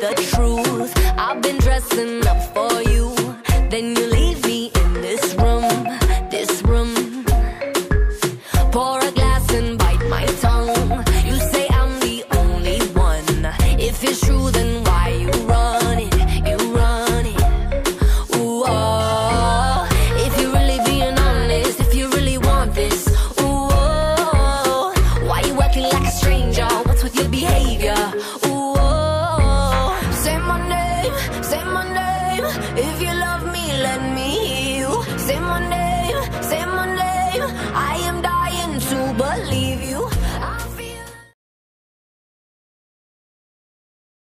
the truth. I've been dressing up for you, then you leave me in this room, this room. Pour a glass and bite my tongue. You say I'm the only one. If it's true, then why you run it? You run it. Ooh, oh. If you're really being honest, if you really want this, ooh, oh. Why you acting like a stranger? What's with your behavior? Ooh,